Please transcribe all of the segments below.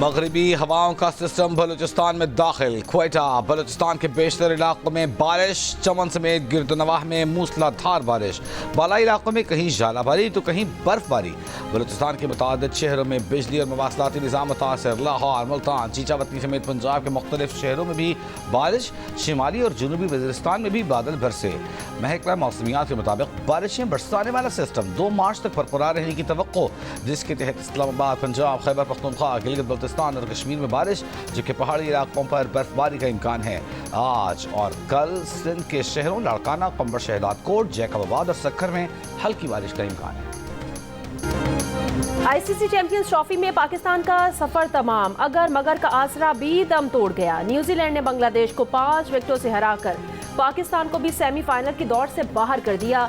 मगरबी हवाओं का सिस्टम बलूचिस्तान में दाखिल। क्वेटा बलूचिस्तान के बेशतर इलाकों में बारिश, चमन समेत गिरदनवाह में मूसलाधार बारिश। बालाई इलाकों में कहीं झालाबारी तो कहीं बर्फबारी। बलूचिस्तान के मुताबिक शहरों में बिजली और मवासलाती निज़ाम मुतासर। लाहौर, मुल्तान, चीचावतनी समेत पंजाब के मुख्तलिफ शहरों में भी बारिश। शिमाली और जनूबी वज़ीरिस्तान में भी बादल बरसे। महकमा मौसमियात के मुताबिक बारिशें बरसाने वाला सिस्टम 2 मार्च तक बरकरार रहने की तवक्को, जिसके तहत इस्लामाबाद, पंजाब, खैबर पख्तूनख्वा, गिलगित बल्तिस्तान और कश्मीर में बारिश, जबकि पहाड़ी इलाकों पर बर्फबारी का इम्कान है। आज और कल सिंध के शहरों लाड़काना, कंबर शहदाद कोट, जैकबाबाद और सक्खर में हल्की बारिश का इम्कान है। आईसीसी चैंपियंस ट्रॉफी में पाकिस्तान का सफर तमाम। अगर मगर का आसरा भी दम तोड़ गया। न्यूजीलैंड ने बांग्लादेश को 5 विकेटों से हराकर पाकिस्तान को भी सेमीफाइनल की दौड़ से बाहर कर दिया।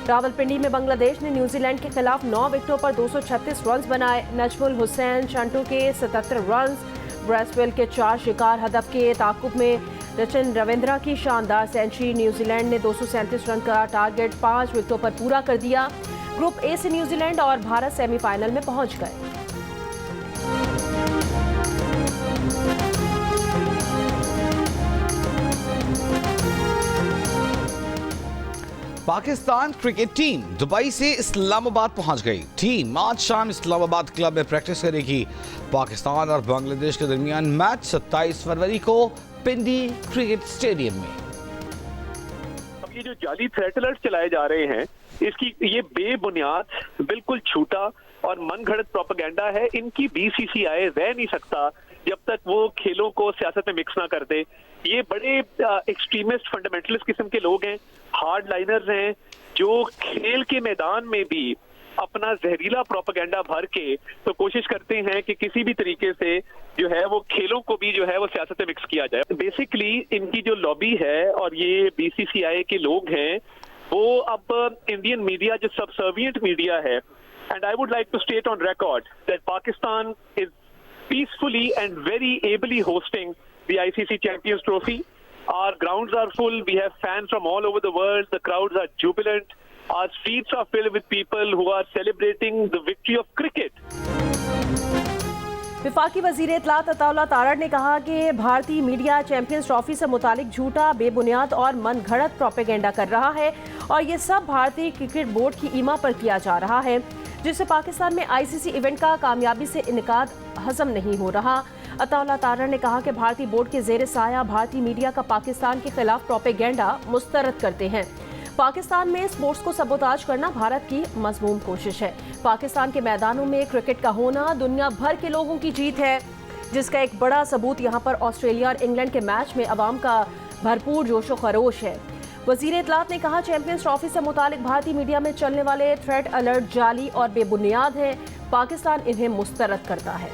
रावलपिंडी में बांग्लादेश ने न्यूजीलैंड के खिलाफ 9 विकेटों पर 236 रन बनाए। नजमुल हुसैन शंटू के 77 रन, ब्रेसवेल के 4 शिकार हदफ के ताकुब में रचन रविंद्रा की शानदार सेंचुरी। न्यूजीलैंड ने 237 रन का टारगेट 5 विकेटों पर पूरा कर दिया। ग्रुप ए से न्यूजीलैंड और भारत सेमीफाइनल में पहुंच गए। पाकिस्तान क्रिकेट टीम दुबई से इस्लामाबाद पहुंच गई। टीम आज शाम इस्लामाबाद क्लब में प्रैक्टिस करेगी। पाकिस्तान और बांग्लादेश के दरमियान मैच 27 फरवरी को पिंडी क्रिकेट स्टेडियम में। अब ये जो जाली थ्रेट अलर्ट चलाए जा रहे हैं, इसकी ये बेबुनियाद, बिल्कुल झूठा और मनगढ़ंत प्रोपेगेंडा है। इनकी बीसीसीआई रह नहीं सकता जब तक वो खेलों को सियासत में मिक्स ना कर दे। ये बड़े एक्सट्रीमिस्ट फंडामेंटलिस्ट किस्म के लोग हैं, हार्ड लाइनर्स हैं, जो खेल के मैदान में भी अपना जहरीला प्रोपेगेंडा भर के तो कोशिश करते हैं कि किसी भी तरीके से जो है वो खेलों को भी जो है वो सियासत में मिक्स किया जाए। बेसिकली इनकी जो लॉबी है और ये बीसीसीआई के लोग हैं, वो अब इंडियन मीडिया जो सबसर्विएंट मीडिया है, and I would like to state on record that Pakistan is peacefully and very ably hosting the ICC Champions Trophy. Our grounds are full. We have fans from all over the world. The crowds are jubilant. Our streets are filled with people who are celebrating the victory of cricket. विफाकी वजीर इत्तलात अताउल्लाह तारड़ ने कहा कि भारतीय media champions trophy से मुतालिक झूठा, बेबुनियाद और मनगढ़ंत प्रोपेगेंडा कर रहा है और ये सब भारतीय क्रिकेट बोर्ड की ईमा पर किया जा रहा है, जिससे पाकिस्तान में आईसीसी इवेंट का कामयाबी से इनेकाद हजम नहीं हो रहा। अताउल्लाह तारड़ ने कहा कि भारतीय बोर्ड के ज़ेर साया भारतीय मीडिया का पाकिस्तान के खिलाफ प्रोपेगेंडा मुस्तरद करते हैं। पाकिस्तान में स्पोर्ट्स को सबोताज करना भारत की मज़मूम कोशिश है। पाकिस्तान के मैदानों में क्रिकेट का होना दुनिया भर के लोगों की जीत है, जिसका एक बड़ा सबूत यहाँ पर ऑस्ट्रेलिया और इंग्लैंड के मैच में अवाम का भरपूर जोशो खरोश है। वज़ीर इत्तलात ने कहा, चैंपियंस ट्रॉफी से मुतालिक भारतीय मीडिया में चलने वाले थ्रेट अलर्ट जाली और बेबुनियाद हैं। पाकिस्तान इन्हें मुस्तरद करता है।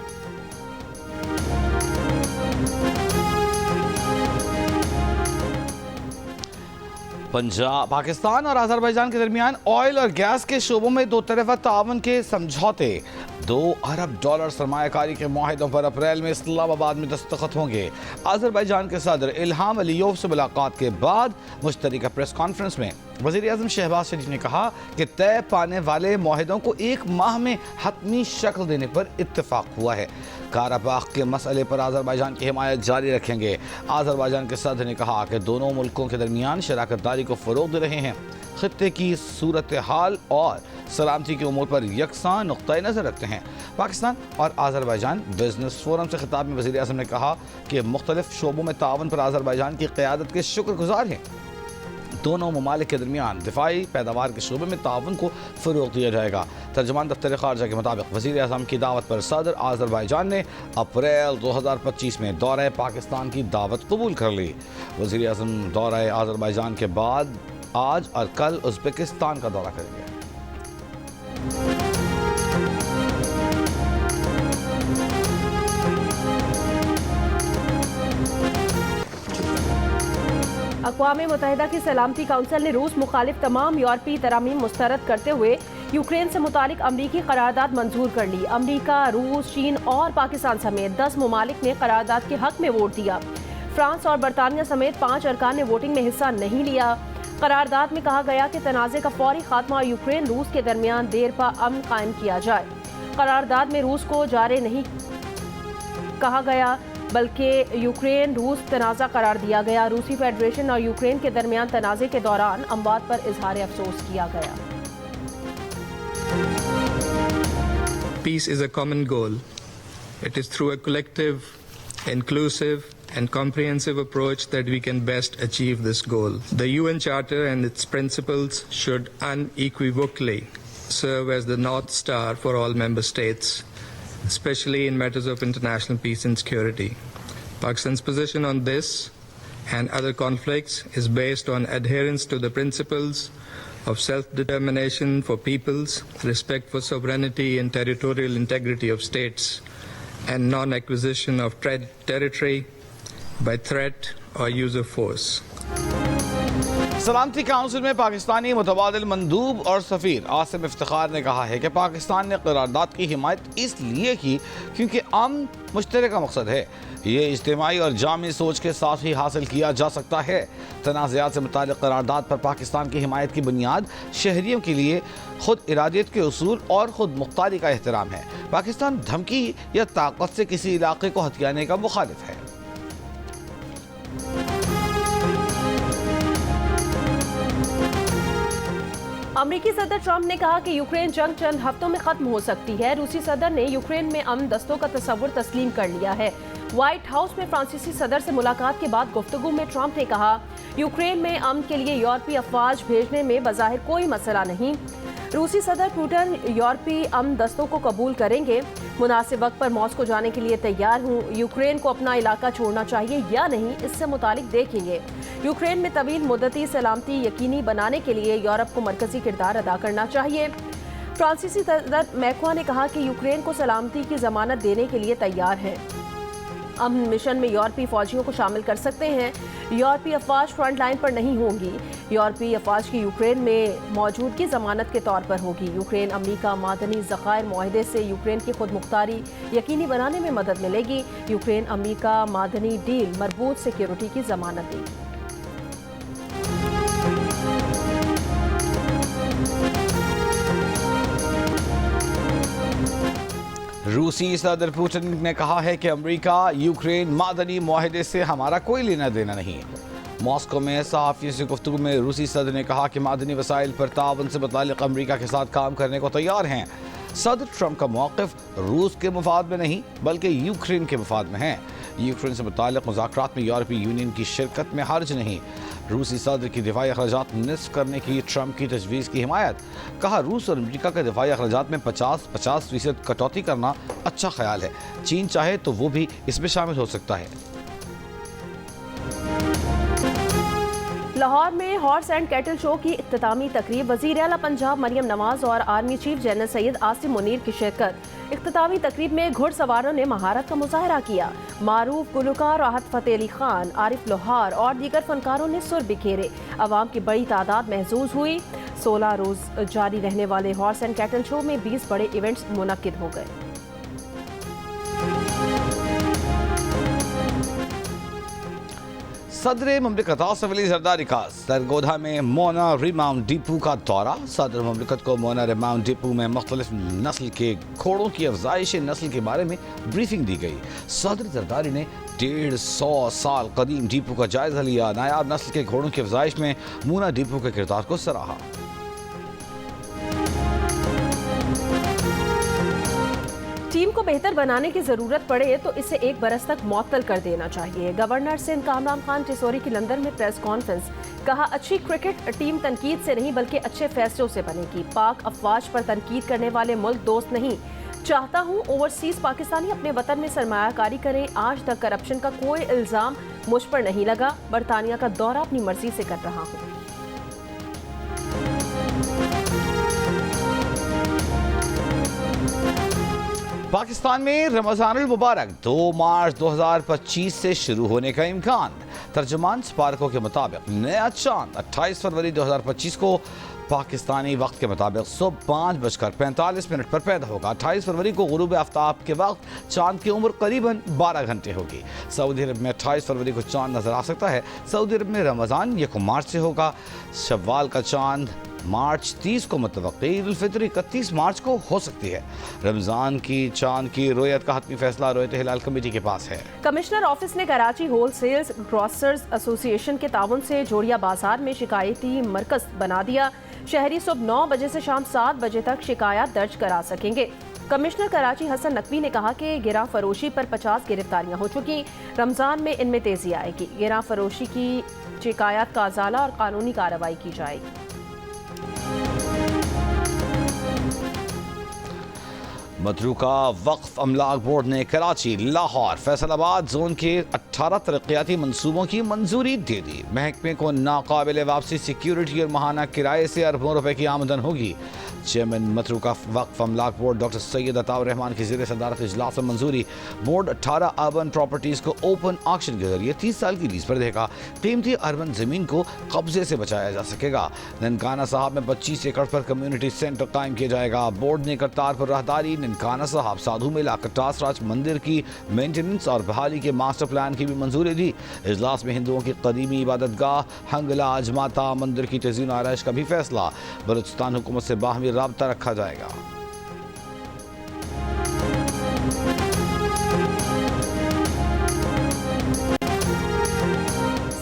पाकिस्तान और अज़रबैजान के दरमियान ऑयल और गैस के शोबों में 2 तरफ़ा ताउन के समझौते। $2 अरब सरमायाकारी के मुआहिदों पर अप्रैल में इस्लामाबाद में दस्तखत होंगे। अज़रबैजान के सदर इल्हाम अलीयोव से मुलाकात के बाद मुश्तरका प्रेस कॉन्फ्रेंस में वज़ीर आज़म शहबाज शरीफ ने कहा कि तय पाने वाले मुआहिदों को 1 माह में हतमी शक्ल देने पर इत्तेफाक हुआ है। काराबाख के मसले पर अज़रबैजान की हिमायत जारी रखेंगे। अज़रबैजान के सदर ने कहा कि दोनों मुल्कों के दरमियान शराकत दारी को फ़रोग़ दे रहे हैं। खित्ते की सूरत हाल और सलामती के उमूर पर यकसां नुक़्ता नज़र रखते हैं। पाकिस्तान और अज़रबैजान बिजनेस फोरम से खिताब में वज़ीर आज़म ने कहा कि मुख्तलिफ शोबों में तावन पर अज़रबैजान की क़यादत के शुक्रगुज़ार हैं। दोनों ममालिक के दरमियान दिफाई पैदावार के शोबे में ताउन को फ़रोग़ दिया जाएगा। तर्जुमान दफ्तर ख़ारजा के मुताबिक वज़ीर आज़म की दावत पर सदर अज़रबैजान ने अप्रैल 2025 में दौरे पाकिस्तान की दावत कबूल कर ली। वज़ीर आज़म दौरे अज़रबैजान के बाद आज और कल उज़्बेकिस्तान का दौरा करेंगे। अक़वाम मुत्तहिदा की सलामती काउंसिल ने रूस मुखालिफ तमाम यूरोपीय तरामीम मुस्तरद करते हुए यूक्रेन से मुतालिक अमरीकी करारदाद मंजूर कर ली। अमरीका, रूस, चीन और पाकिस्तान समेत 10 ममालिक ने करारदाद के हक में वोट दिया। फ्रांस और बरतानिया समेत 5 अरकान ने वोटिंग में हिस्सा नहीं लिया। करारदाद में कहा गया कि तनाज़े का फौरी खात्मा यूक्रेन रूस के दरमियान देर पा अमन कायम किया जाए। करारदाद में रूस को जारे नहीं कहा गया, बल्कि यूक्रेन रूस तनाज़ा करार दिया गया। रूसी फेडरेशन और यूक्रेन के दरमियान तनाज़े के दौरान अमवात पर इजहार अफसोस किया गया। Peace is a common goal. It is through a collective, inclusive, and comprehensive approach that we can best achieve this goal. The UN Charter and its principles should unequivocally serve as the North Star for all member states, especially in matters of international peace and security. Pakistan's position on this and other conflicts is based on adherence to the principles of self-determination for peoples, respect for sovereignty and territorial integrity of states, and non-acquisition of territory by threat or use of force. सलामती council में पाकिस्तानी मुतबादिल मंदूब और सफ़ीर आसिम इफ्तिखार ने कहा है कि पाकिस्तान ने करारदाद की हिमायत इसलिए की क्योंकि अमन मुश्तरका मकसद है। ये इज्तिमाई और जामी सोच के साथ ही हासिल किया जा सकता है। तनाज़ात से मुताल्लिक़ करारदाद पर पाकिस्तान की हिमायत की बुनियाद शहरियों के लिए खुद इरादियत के उसूल और खुद मुख्तारी का एहतराम है। पाकिस्तान धमकी या ताकत से किसी इलाके को हथियाने का मुखालिफ है। अमेरिकी सदर ट्रंप ने कहा कि यूक्रेन जंग चंद हफ्तों में खत्म हो सकती है। रूसी सदर ने यूक्रेन में अमन दस्तों का तस्वुर तस्लीम कर लिया है। व्हाइट हाउस में फ्रांसीसी सदर से मुलाकात के बाद गुफ्तगू में ट्रंप ने कहा, यूक्रेन में अमन के लिए यूरोपीय अफवाज भेजने में बज़ाहिर कोई मसला नहीं। रूसी सदर पुतिन यूरोपीय अमन दस्तों को कबूल करेंगे। मुनासिब वक्त पर मॉस्को जाने के लिए तैयार हूँ। यूक्रेन को अपना इलाका छोड़ना चाहिए या नहीं, इससे मुतालिक देखेंगे। यूक्रेन में तवील मुद्दती सलामती यकीनी बनाने के लिए यूरोप को मरकजी किरदार अदा करना चाहिए। फ्रांसीसी सदर मैक्रों ने कहा कि यूक्रेन को सलामती की जमानत देने के लिए तैयार है। अमन मिशन में यूरोपीय फौजियों को शामिल कर सकते हैं। यूरोपीय अफवाज फ्रंट लाइन पर नहीं होंगी। यूरोपीय अफवाज की यूक्रेन में मौजूदगी जमानत के तौर पर होगी। यूक्रेन अमेरिका मादनी ज़खायर मुआहदे से यूक्रेन की खुद मुख्तारी यकीनी बनाने में मदद मिलेगी। यूक्रेन अमेरिका मादनी डील मरबूत सिक्योरिटी की जमानत देगी। रूसी सदर पुतिन ने कहा है कि अमेरिका यूक्रेन मादनी मुआहदे से हमारा कोई लेना देना नहीं है। मॉस्को में सहाफ़ियों से गुफ्तगू में रूसी सदर ने कहा कि मादनी वसाइल पर ताउन से मुताल्लिक़ अमेरिका के साथ काम करने को तैयार हैं। सदर ट्रंप का मौक़िफ़ रूस के मुफाद में नहीं बल्कि यूक्रेन के मुफाद में है। यूक्रेन से मुताल्लिक़ मुज़ाकरात में यूरोपीय यूनियन की शिरकत में हर्ज नहीं। रूसी सदर की दिफाई अखराजात निस्फ करने की ट्रंप की तजवीज़ की हिमायत। कहा, रूस और अमेरिका के दिफाई अखराजात में 50% कटौती करना अच्छा ख्याल है। चीन चाहे तो वो भी इसमें शामिल हो सकता है। लाहौर में हॉर्स एंड कैटल शो की इख्तितामी तकरीब, वज़ीर आला पंजाब मरियम नवाज और army chief general Syed Asim Munir की शिरकत। इख्तितामी तकरीब में घुड़सवारों ने महारत का मुजाहरा किया। मारूफ गुलकार राहत फ़तेह अली खान, आरिफ लोहार और दीगर फनकारों ने सुर बिखेरे। अवाम की बड़ी तादाद महसूस हुई। 16 रोज जारी रहने वाले हॉर्स एंड कैटल शो में 20 बड़े इवेंट्स मुनक्किद हो गए। सदर मुमलिकत आसिफ अली जरदारी का सरगोधा में मोना रिमाउंट डिपो का दौरा। सदर मुमलिकत को मोना रिमाउंट डिपो में मुख्तलिफ नस्ल के घोड़ों की अफजाइश नस्ल के बारे में ब्रीफिंग दी गई। सदर जरदारी ने 150 साल कदीम डिपो का जायजा लिया। नायाब नस्ल के घोड़ों की अफजाइश में मोना डिपो के किरदार को सराहा। टीम को बेहतर बनाने की जरूरत पड़े तो इसे 1 बरस तक मुअत्तल कर देना चाहिए। गवर्नर सिंध कामरान खान टिसोरी की लंदन में प्रेस कॉन्फ्रेंस। कहा, अच्छी क्रिकेट टीम तनकीद से नहीं बल्कि अच्छे फैसलों से बनेगी। पाक अफवाज पर तनकीद करने वाले मुल्क दोस्त नहीं। चाहता हूँ ओवरसीज पाकिस्तानी अपने वतन में सरमायाकारी करें। आज तक करप्शन का कोई इल्जाम मुझ पर नहीं लगा। बरतानिया का दौरा अपनी मर्जी से कर रहा हूँ। पाकिस्तान में रमज़ानुल मुबारक 2 मार्च 2025 से शुरू होने का इम्कान। तर्जुमान स्पार्को के मुताबिक नया चांद 28 फरवरी 2025 को पाकिस्तानी वक्त के मुताबिक सुबह 5:45 पर पैदा होगा। 28 फरवरी को गुरूब आफ्ताब के वक्त चांद की उम्र करीबन 12 घंटे होगी। सऊदी अरब में 28 फरवरी को चांद नजर आ सकता है। सऊदी अरब में रमज़ान 1 मार्च से होगा। शव्वाल का चांद मार्च 30 को मुतवक्की ईद उल फितर 31 मार्च को हो सकती है। रमजान की चांद की रोयत का हतमी फैसला रोयत हिलाल कमेटी के पास है। कमिश्नर ऑफिस ने कराची होलसेल्स ग्रोसर्स एसोसिएशन के ताउन से जोड़िया बाजार में शिकायती मरकज बना दिया। शहरी सुबह 9 बजे से शाम 7 बजे तक शिकायत दर्ज करा सकेंगे। कमिश्नर कराची हसन नकवी ने कहा कि गिरा फरोशी पर 50 गिरफ्तारियां हो चुकी, रमजान में इनमें तेजी आएगी। गिरा फरोशी की शिकायत का अजाला और कानूनी कार्रवाई की जाएगी। मतरूका वक्फ अमलाक बोर्ड ने कराची, लाहौर, फैसलाबाद जोन के 18 तरक्याती मंसूबों की मंजूरी दे दी। महकमे को नाकाबिल वापसी सिक्योरिटी और माहाना किराए से अरबों रुपए की आमदन होगी। चेयरमैन मतरूका वक्फ अमलाक बोर्ड डॉक्टर सैयद अताउर रहमान की ज़ेर सदारत इजलास में मंजूरी। बोर्ड 18 अर्बन प्रॉपर्टीज़ को ओपन ऑक्शन के जरिए 30 साल की लीज पर देगा। कीमती अर्बन ज़मीन को कब्जे से बचाया जा सकेगा। ननकाना साहब में 25 एकड़ पर कम्युनिटी सेंटर कायम किया जाएगा। बोर्ड ने करतारपुर राहदारी, ननकाना साहब, साधु मेला, कटासराज मंदिर की मेंटेनेंस और बहाली के मास्टर प्लान की भी मंजूरी दी। इजलास में हिंदुओं की कदीमी इबादतगाह हंगला अजमाता मंदिर की तज़ीन आराइश का भी फैसला। बलूचिस्तान हुकूमत से बाहमी राब्ता रखा जाएगा।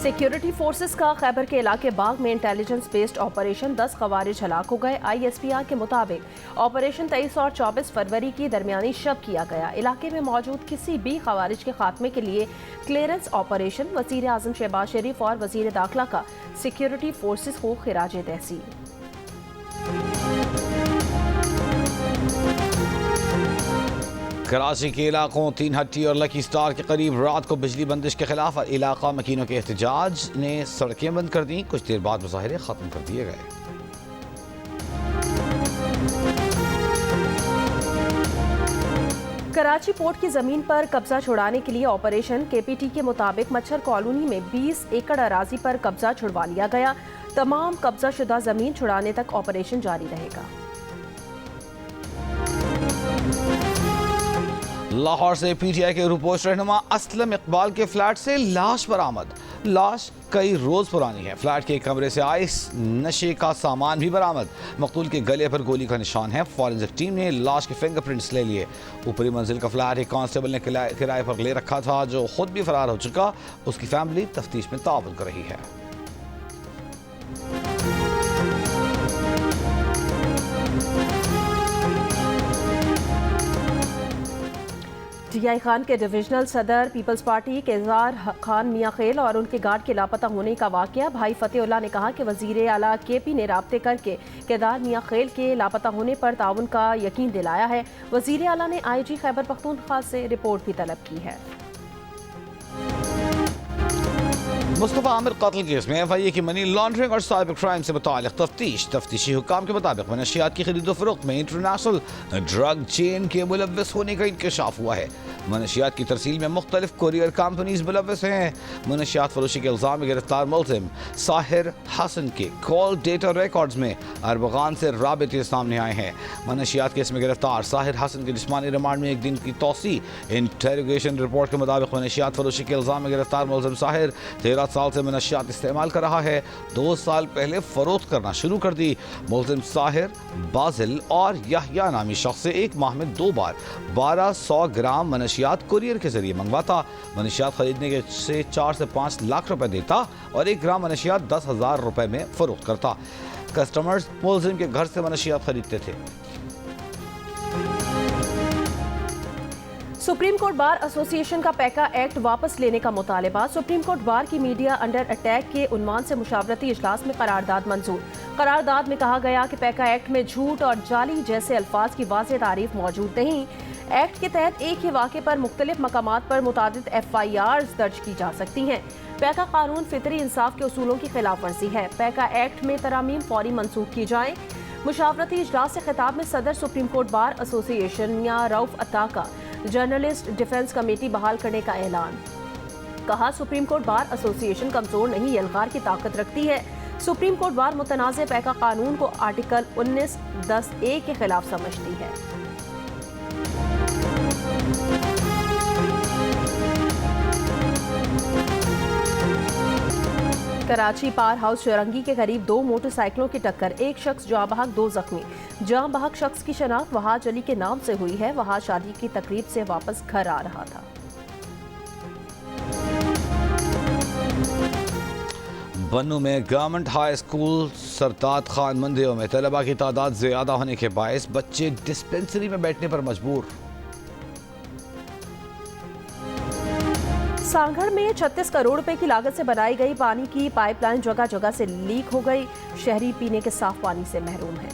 सिक्योरिटी फोर्सेस का खैबर के इलाके बाग में इंटेलिजेंस बेस्ड ऑपरेशन 10 खवारिज हलाक हो गए। ISPR के मुताबिक ऑपरेशन 23 और 24 फरवरी की दरमियानी शब किया गया। इलाके में मौजूद किसी भी खवारिज के खात्मे के लिए क्लियरेंस ऑपरेशन। वज़ीर आज़म शहबाज शरीफ और वज़ीर दाखिला का सिक्योरिटी फोर्सेस को खिराज तहसीन। कराची के इलाकों तीन हट्टी और लकी स्टार के करीब रात को बिजली बंदिश के खिलाफ इलाका मकीनों के एहतजाज ने सड़कें बंद कर दी। कुछ देर बाद मुजाहिरे खत्म कर दिए गए। कराची पोर्ट की जमीन पर कब्जा छुड़ाने के लिए ऑपरेशन। KPT के मुताबिक मच्छर कॉलोनी में 20 एकड़ अराजी पर कब्जा छुड़वा लिया गया। तमाम कब्जा शुदा जमीन छुड़ाने तक ऑपरेशन जारी रहेगा। लाहौर से PTI के रूपोश रहनुमा असलम इकबाल के फ्लैट से लाश बरामद। लाश कई रोज पुरानी है। फ्लैट के एक कमरे से आइस नशे का सामान भी बरामद। मकतूल के गले पर गोली का निशान है। फॉरेंसिक टीम ने लाश के फिंगरप्रिंट्स ले लिए। ऊपरी मंजिल का फ्लैट एक कांस्टेबल ने किराए पर ले रखा था, जो खुद भी फरार हो चुका। उसकी फैमिली तफ्तीश में ताउन कर रही है। TI खान के डिविजनल सदर पीपल्स पार्टी केजार खान मियां खेल और उनके गार्ड के लापता होने का वाकया। भाई फतेहुल्लाह ने कहा कि वजीर आला KP ने राब्ते करके केदार मियां खेल के लापता होने पर ताउन का यकीन दिलाया है। वजीर आला ने IG खैबर पख्तूनख्वा से रिपोर्ट भी तलब की है। मुस्तफा आमिर कत्ल केस में FIA की मनी लॉन्ड्रिंग और साइबर क्राइम से मुताल्लिक तफ्तीशी हुक्काम के मुताबिक मनशियात की खरीदो फरोख्त में इंटरनेशनल ड्रग चेन के मुलव्वस होने का इंकशाफ हुआ है। मनशियात की तरसील में मुख्तलिफ कोरियर कंपनीज मुलव्वस हैं। मनशियात फरोशी के इल्जाम में गिरफ्तार मुल्जिम साहिर हसन के कॉल डेटा रिकॉर्ड्स में अरबगान से राबिते सामने आए हैं। मनशियात केस में गिरफ्तार साहिर हसन के जिस्मानी रिमांड में 1 दिन की तौसी। इंटेरोगेशन रिपोर्ट के मुताबिक मनशियात फरोशी के इल्जाम में गिरफ्तार मुल्जिम साहिर 13 साल से मनशियात इस्तेमाल कर रहा है। 2 साल पहले फरोख्त करना शुरू कर दी। मुल्जिम साहिर बाजिल और याहिया नामी शख्स से 1 माह में 2 बार 1200 ग्राम मनशियात कुरियर के जरिए मंगवाता। मनशियात खरीदने के से 4 से 5 लाख रुपए देता और 1 ग्राम मनशियात 10,000 रुपए में फरोख्त करता। कस्टमर्स मुल्जिम के घर से मनशियात खरीदते थे। सुप्रीम कोर्ट बार एसोसिएशन का पैका एक्ट वापस लेने का मुतालबा। सुप्रीम कोर्ट बार की मीडिया अंडर अटैक के उन्वान से मुशावरती इजलास में करारदाद मंजूर। करारदाद में कहा गया कि पैका एक्ट में झूठ और जाली जैसे अल्फाज की वाज़ेह तारीफ मौजूद नहीं। एक्ट के तहत एक ही वाक़े पर मुख्तलिफ मकामात पर मुतादिद FIRs दर्ज की जा सकती हैं। पैका कानून फितरी इंसाफ के उसूलों की खिलाफ वर्जी है। पैका एक्ट में तरामीम फौरी मनसूख की जाए। मुशावरती इजलास से खिताब में सदर सुप्रीम कोर्ट बार एसोसिएशन मियां रऊफ अता का जर्नलिस्ट डिफेंस कमेटी बहाल करने का ऐलान। कहा, सुप्रीम कोर्ट बार एसोसिएशन कमजोर नहीं, यलगार की ताकत रखती है। सुप्रीम कोर्ट बार मुतनाज़ पैका कानून को आर्टिकल 19(10)(a) के खिलाफ समझती है। कराची पार हाउस चौरंगी के करीब 2 मोटरसाइकिलों की टक्कर, एक शख्स जाँ बहक 2 जख्मी। जाँ बहक शख्स की शनाख्त वहाज अली के नाम से हुई है। वहाज शादी की तकरीब से वापस घर आ रहा था। बन्नू में गवर्नमेंट हाई स्कूल सरताज खान मंदिरों में तलबा की तादाद ज्यादा होने के बायस बच्चे डिस्पेंसरी में बैठने पर मजबूर। सांगड़ में 36 करोड़ रुपए की लागत से बनाई गई पानी की पाइपलाइन जगह जगह से लीक हो गई। शहरी पीने के साफ पानी से महरूम हैं।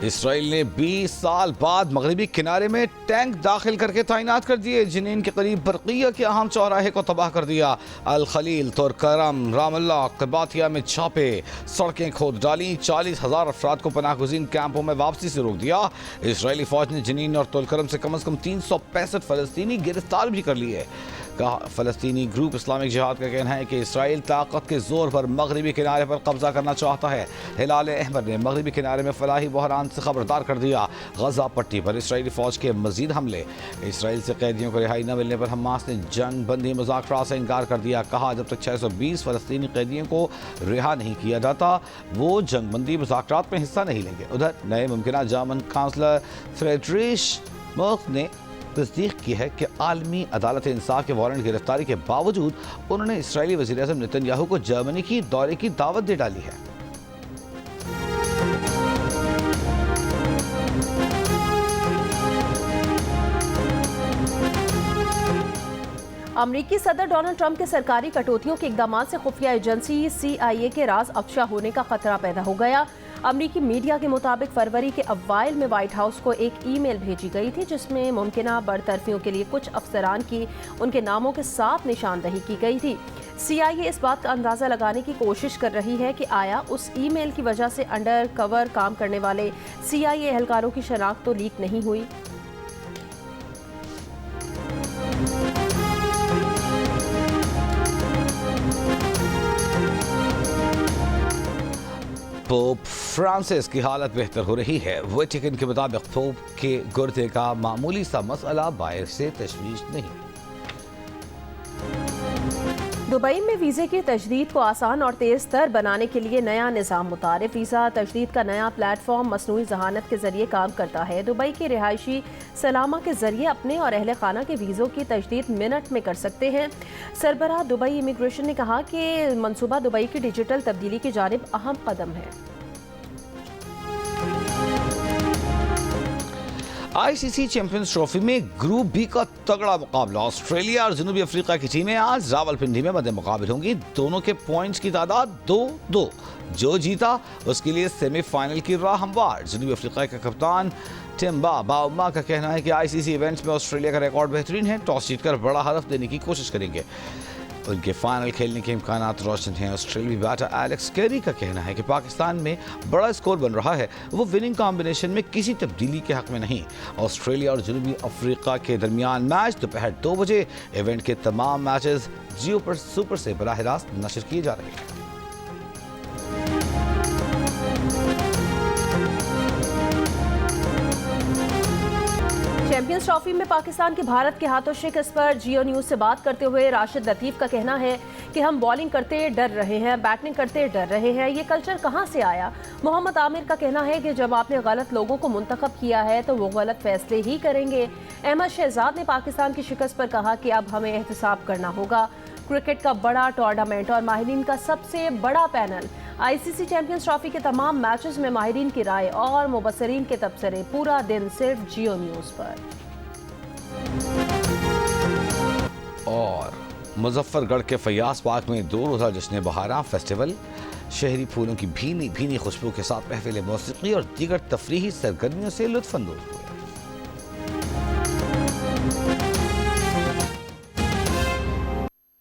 इसराइल ने 20 साल बाद मगरबी किनारे में टैंक दाखिल करके तैनात कर दिए। जिनीन के करीब बरकिया के अहम चौराहे को तबाह कर दिया। अल खलील, तुरकरम, रामल्ला, कबातिया में छापे, सड़कें खोद डाली। 40,000 अफराद को पनाहगुज़ीन कैंपों में वापसी से रोक दिया। इसराइली फौज ने जिनीन और तुरकरम से कम 365 फ़लस्तीनी गिरफ्तार भी कर लिए। फ़लस्तीनी ग्रुप इस्लामिक जिहाद का कहना है कि इसराइल ताकत के जोर पर मगरबी किनारे पर कब्जा करना चाहता है। हिलाल अहमद ने मगरबी किनारे में फलाही बहरान से खबरदार कर दिया। गजा पट्टी पर इसराइली फौज के मजीद हमले। इसराइल से कैदियों को रिहाई न मिलने पर हमास ने जंग बंदी मुज़ाकरात से इनकार कर दिया। कहा जब तक 620 फ़लस्तीनी कैदियों को रिहा नहीं किया जाता वो जंग बंदी मुज़ाकरात में हिस्सा नहीं लेंगे। उधर नए मुमकिन जर्मन काउंसलर फ्रेडरिश मर्क ने तस्दीक की है कि आलमी अदालत इंसाफ के वारंट गिरफ्तारी के बावजूद उन्होंने इसराइली वज़ीर-ए-आज़म नेतन्याहू को जर्मनी की दौरे की दावत दे डाली है। अमरीकी सदर डोनाल्ड ट्रंप के सरकारी कटौतियों के इकदाम से खुफिया एजेंसी CIA के राज अफशा होने का खतरा पैदा हो गया। अमरीकी मीडिया के मुताबिक फरवरी के अव्वाइल में व्हाइट हाउस को एक ईमेल भेजी गई थी जिसमें मुमकिना बरतरफियों के लिए कुछ अफसरान की उनके नामों के साथ निशानदही की गई थी। CIA इस बात का अंदाज़ा लगाने की कोशिश कर रही है कि आया उस ईमेल की वजह से अंडर कवर काम करने वाले CIA एहलकारों की शनाख्त तो लीक नहीं हुई। पोप फ्रांसिस की हालत बेहतर हो रही है। वेटिकन के मुताबिक पोप के गुर्दे का मामूली सा मसला बाहर से तशवीश नहीं। दुबई में वीज़े की तजदीद को आसान और तेज़ तर बनाने के लिए नया निज़ाम मुतारिफ। वीज़ा तजदीद का नया प्लेटफॉर्म मसनूई ज़हानत के जरिए काम करता है। दुबई के रिहायशी सलामा के जरिए अपने और अहले खाना के वीज़ों की तजदीद मिनट में कर सकते हैं। सरबराह दुबई इमिग्रेशन ने कहा कि मनसूबा दुबई की डिजिटल तब्दीली की जानिब अहम कदम है। ICC चैंपियंस ट्रॉफी में ग्रुप बी का तगड़ा मुकाबला। ऑस्ट्रेलिया और जनूबी अफ्रीका की टीमें आज रावलपिंडी में मद्दे मुकाबिल होंगी। दोनों के पॉइंट्स की तादाद 2-2। जो जीता उसके लिए सेमीफाइनल की राह हमवार। जनूबी अफ्रीका का कप्तान टिम्बा बाउमा का कहना है कि ICC इवेंट्स में ऑस्ट्रेलिया का रिकॉर्ड बेहतरीन है। टॉस जीतकर बड़ा हदफ देने की कोशिश करेंगे। उनके फाइनल खेलने के इम्कानात रोशन हैं। ऑस्ट्रेलियाई बैटर एलेक्स कैरी का कहना है कि पाकिस्तान में बड़ा स्कोर बन रहा है, वो विनिंग कॉम्बिनेशन में किसी तब्दीली के हक में नहीं। ऑस्ट्रेलिया और जनूबी अफ्रीका के दरमियान मैच दोपहर 2 बजे। इवेंट के तमाम मैचेस जियो पर सुपर से बराह रास्त नशर किए जा रहे हैं। चैंपियंस ट्रॉफी में पाकिस्तान की भारत के हाथों शिकस्त पर जियो न्यूज से बात करते हुए राशिद लतीफ का कहना है कि हम बॉलिंग करते डर रहे हैं, बैटिंग करते डर रहे हैं। ये कल्चर कहां से आया? मोहम्मद आमिर का कहना है कि जब आपने गलत लोगों को मुंतखब किया है तो वो गलत फैसले ही करेंगे। अहमद शहजाद ने पाकिस्तान की शिकस्त पर कहा कि अब हमें एहतसाब करना होगा। क्रिकेट का बड़ा टूर्नामेंट और माहिरीन का सबसे बड़ा पैनल। ICC चैंपियंस ट्रॉफी के तमाम मैचेस में माहिरीन की राय और मुबसरीन के तबसरे पूरा दिन सिर्फ जियो न्यूज पर। और मुजफ्फरगढ़ के फयाज पार्क में 2 रोज़ा जश्न बहारा फेस्टिवल। शहरी फूलों की भीनी भीनी खुशबू के साथ महफिल मौसीकी और दीगर तफरीही सरगर्मियों से लुत्फ अंदोज हुए।